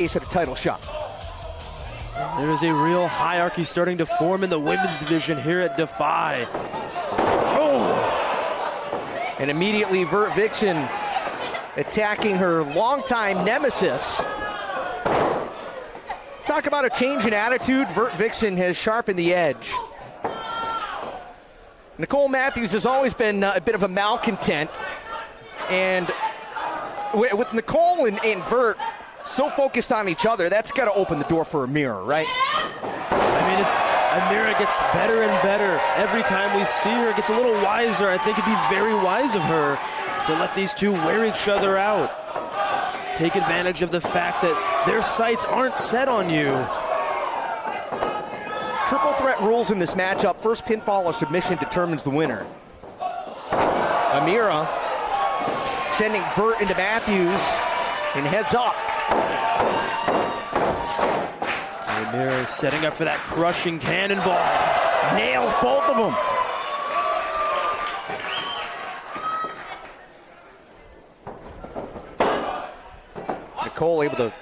At a title shot. There is a real hierarchy starting to form in the women's division here at DEFY. Oh! And immediately Vertvixen attacking her longtime nemesis. Talk about a change in attitude. Vertvixen has sharpened the edge. Nicole Matthews has always been a bit of a malcontent. And with Nicole and Vert so focused on each other, that's got to open the door for Amira, right? I mean, Amira gets better and better every time we see her. Gets a little wiser. I think it'd be very wise of her to let these two wear each other out. Take advantage of the fact that their sights aren't set on you. Triple threat rules in this matchup. First pinfall or submission determines the winner. Amira sending Vert into Matthews and heads up. Amira setting up for that crushing cannonball. Nails both of them. Nicole able to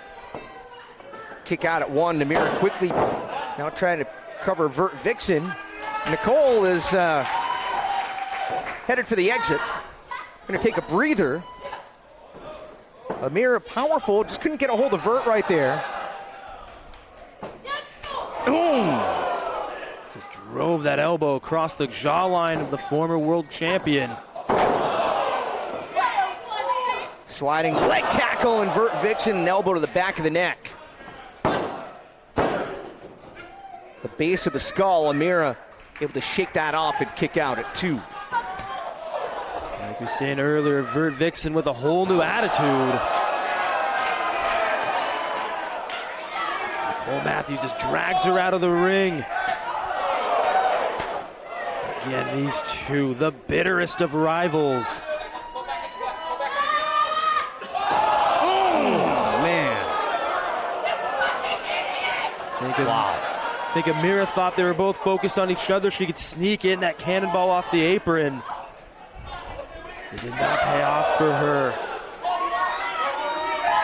kick out at one. Amira quickly now trying to cover Vertvixen. Nicole is headed for the exit. Going to take a breather. Amira powerful, just couldn't get a hold of Vert right there. Boom! Just drove that elbow across the jawline of the former world champion. Sliding leg tackle and Vertvixen, an elbow to the back of the neck. The base of the skull, Amira able to shake that off and kick out at two. Like we were saying earlier, Vertvixen with a whole new attitude. Nicole Matthews just drags her out of the ring. Again, these two, the bitterest of rivals. Oh, man. Wow. I think Amira thought they were both focused on each other. She could sneak in that cannonball off the apron. It did not pay off for her.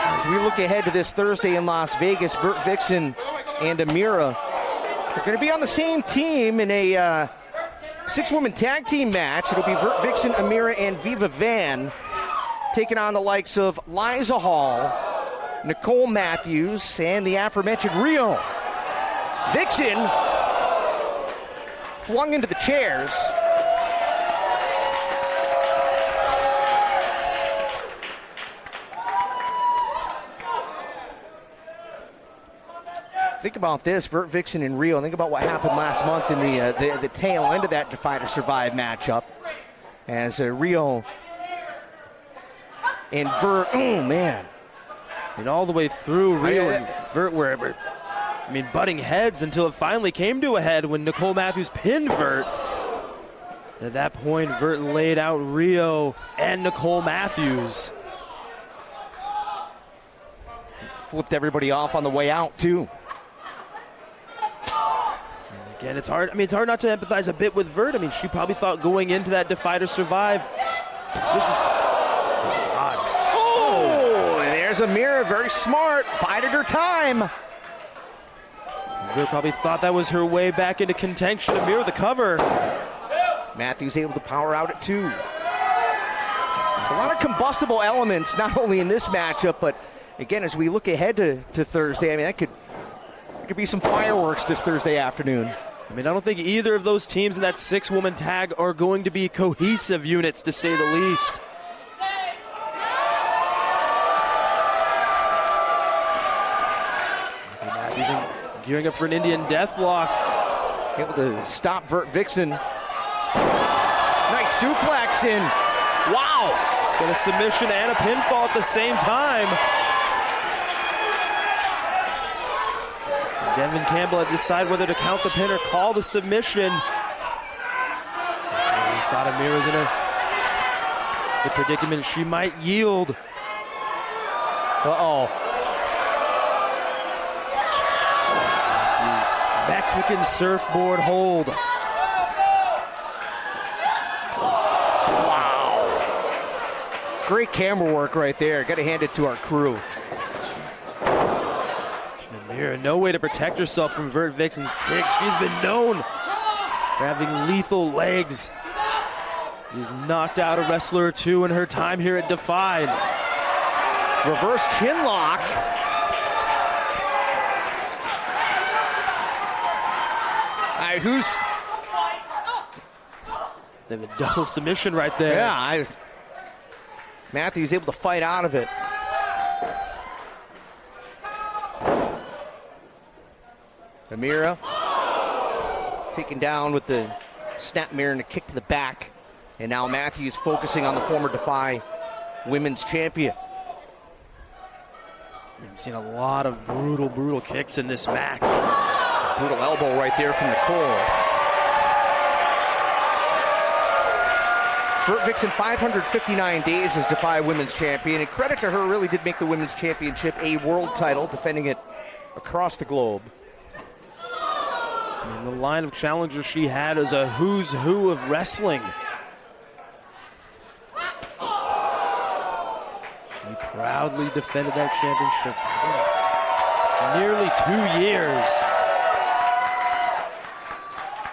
As we look ahead to this Thursday in Las Vegas, Vertvixen and Amira are going to be on the same team in a six-woman tag team match. It'll be Vertvixen, Amira, and Viva Van taking on the likes of Liza Hall, Nicole Matthews, and the aforementioned Rio. Vixen flung into the chairs. Think about this, Vertvixen and Rio. Think about what happened last month in the tail end of that Defy to Survive matchup. As Rio and Vert, oh man. And all the way through, Rio and Vert were, butting heads until it finally came to a head when Nicole Matthews pinned Vert. At that point, Vert laid out Rio and Nicole Matthews. Flipped everybody off on the way out, too. Again, it's hard. It's hard not to empathize a bit with Vert. She probably thought going into that Defy to Survive, this is. Oh, and there's Amira, very smart, bided her time. Vert probably thought that was her way back into contention. Amira the cover. Matthews able to power out at two. A lot of combustible elements, not only in this matchup, but again, as we look ahead to Thursday, that could be some fireworks this Thursday afternoon. I don't think either of those teams in that six-woman tag are going to be cohesive units, to say the least. Matthews gearing up for an Indian deathlock. Able to stop Vertvixen. Nice suplex in. Wow. Got a submission and a pinfall at the same time. Devin Campbell had to decide whether to count the pin or call the submission. He thought Amira was in a predicament. She might yield. Uh-oh. Mexican surfboard hold. Wow. Great camera work right there. Got to hand it to our crew. Amira, no way to protect herself from Vertvixen's kicks. She's been known for having lethal legs. She's knocked out a wrestler or two in her time here at DEFY. Reverse chin lock. All right, who's... They have a double submission right there. Yeah, Matthews able to fight out of it. Amira taken down with the snap mirror and a kick to the back. And now Matthews focusing on the former DEFY women's champion. We've seen a lot of brutal kicks in this match. Brutal elbow right there from Nicole. Vertvixen 559 days as DEFY women's champion, and credit to her, really did make the women's championship a world title, defending it across the globe. And the line of challengers she had is a who's who of wrestling. She proudly defended that championship for nearly 2 years.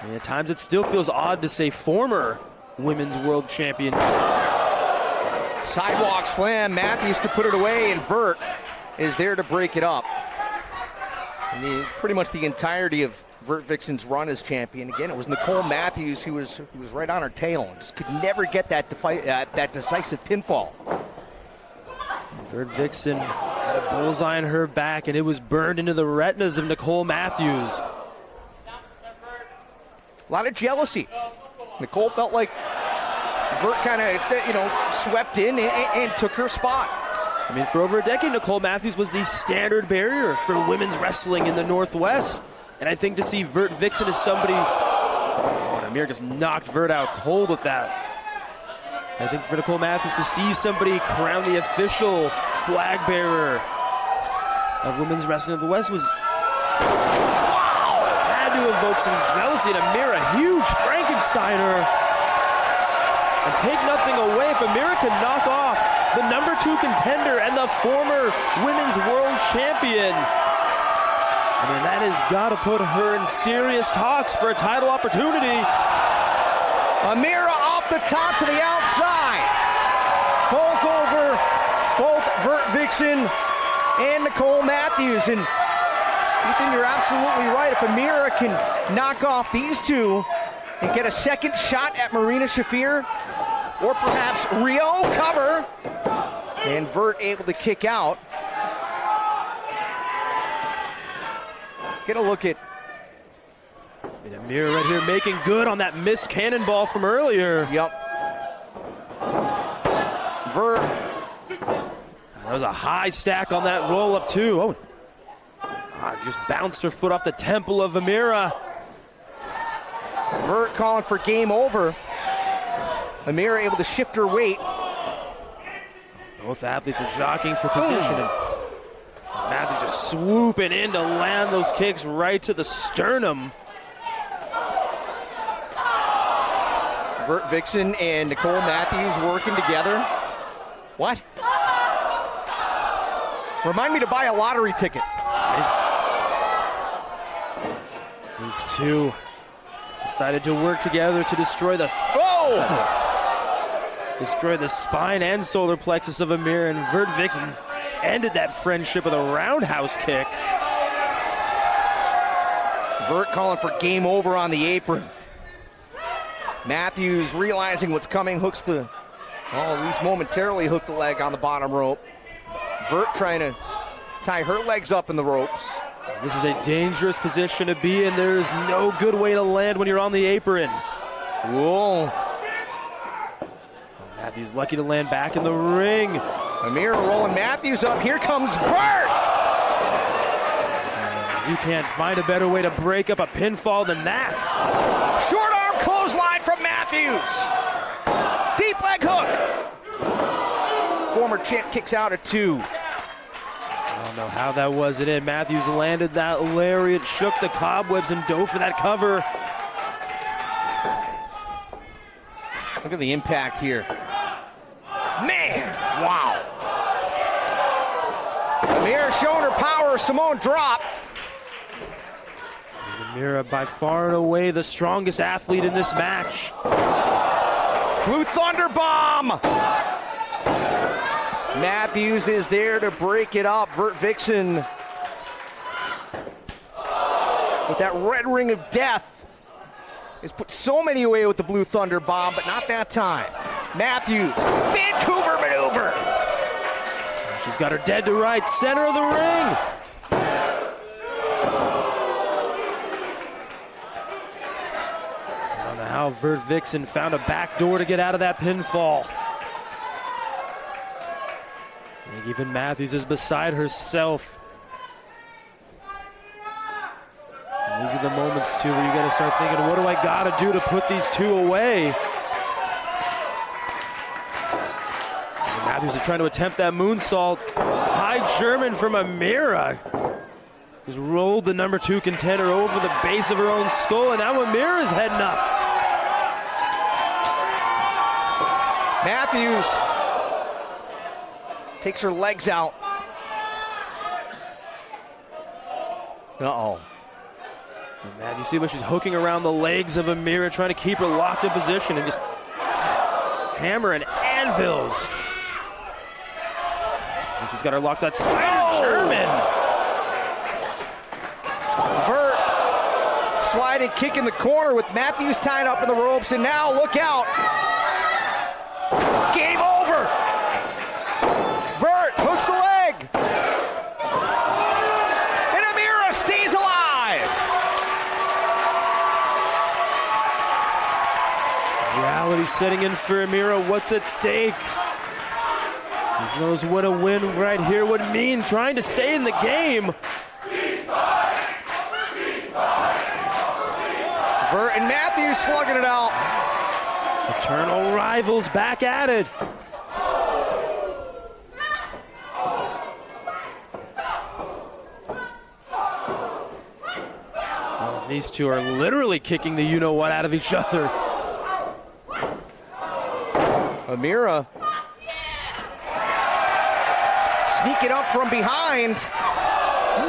And at times it still feels odd to say former women's world champion. Sidewalk slam, Matthews to put it away, and Vert is there to break it up. And pretty much the entirety of Vertvixen's run as champion. Again, it was Nicole Matthews who was right on her tail and just could never get that decisive pinfall. Vertvixen had a bullseye on her back, and it was burned into the retinas of Nicole Matthews. A lot of jealousy. Nicole felt like Vert kind of, swept in and took her spot. I mean, for over a decade, Nicole Matthews was the standard bearer for women's wrestling in the Northwest. And I think to see Vertvixen as somebody... Oh, Amira just knocked Vert out cold with that. I think for Nicole Matthews to see somebody crown the official flag bearer of women's wrestling in the West was... Wow! Had to evoke some jealousy. And Amira, huge Frankensteiner. And take nothing away if Amira can knock off the #2 contender and the former women's world champion. I mean, that has got to put her in serious talks for a title opportunity. Amira off the top to the outside. Pulls over both Vertvixen and Nicole Matthews. And Ethan, you're absolutely right. If Amira can knock off these two and get a second shot at Marina Shafir, or perhaps Rio cover, and Vert able to kick out. Get a look at Amira right here making good on that missed cannonball from earlier. Yep. Vert. That was a high stack on that roll up too. Just bounced her foot off the temple of Amira. Vert calling for game over. Amira able to shift her weight. Both athletes are jockeying for position. And Matthews just swooping in to land those kicks right to the sternum. Vertvixen and Nicole Matthews working together. What? Remind me to buy a lottery ticket. These two decided to work together to destroy the... Whoa! Destroy the spine and solar plexus of Amira, and Vertvixen ended that friendship with a roundhouse kick. Vert calling for game over on the apron. Matthews realizing what's coming, hooks the, well, at least momentarily hooked the leg on the bottom rope. Vert trying to tie her legs up in the ropes. This is a dangerous position to be in. There's no good way to land when you're on the apron. Whoa. Matthews lucky to land back in the ring. Amira rolling Matthews up. Here comes Vert. You can't find a better way to break up a pinfall than that. Short arm clothesline from Matthews. Deep leg hook. Former champ kicks out at 2. I don't know how that was it in. Matthews landed that lariat, shook the cobwebs, and dove for that cover. Look at the impact here. Man, wow. Amir showing her power. Simone drop. Amira by far and away the strongest athlete in this match. Blue Thunder Bomb. Matthews is there to break it up. Vertvixen with that red ring of death has put so many away with the Blue Thunder Bomb, but not that time. Matthews, Vancouver maneuver. She's got her dead to right, center of the ring. I don't know how Vertvixen found a back door to get out of that pinfall. I think even Matthews is beside herself. And these are the moments, too, where you got to start thinking, what do I got to do to put these two away? And Matthews is trying to attempt that moonsault. High German from Amira. Just rolled the number 2 contender over the base of her own skull, and now Amira's heading up. Matthews takes her legs out. Uh-oh. And man, you see what she's hooking around the legs of Amira, trying to keep her locked in position and just hammering anvils. And she's got her locked that sliding German. Vert sliding kick in the corner with Matthews tied up in the ropes, and now look out. Game over. Vert hooks the leg. And Amira stays alive. Reality setting in for Amira. What's at stake? Who knows what a win right here would mean, trying to stay in the game. Vert and Matthews slugging it out. Eternal rivals back at it. Oh, these two are literally kicking the you-know-what out of each other. Amira sneaking up from behind.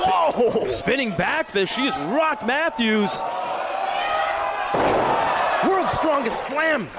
Whoa! Spinning backfist. She just rocked Matthews. World's strongest slam.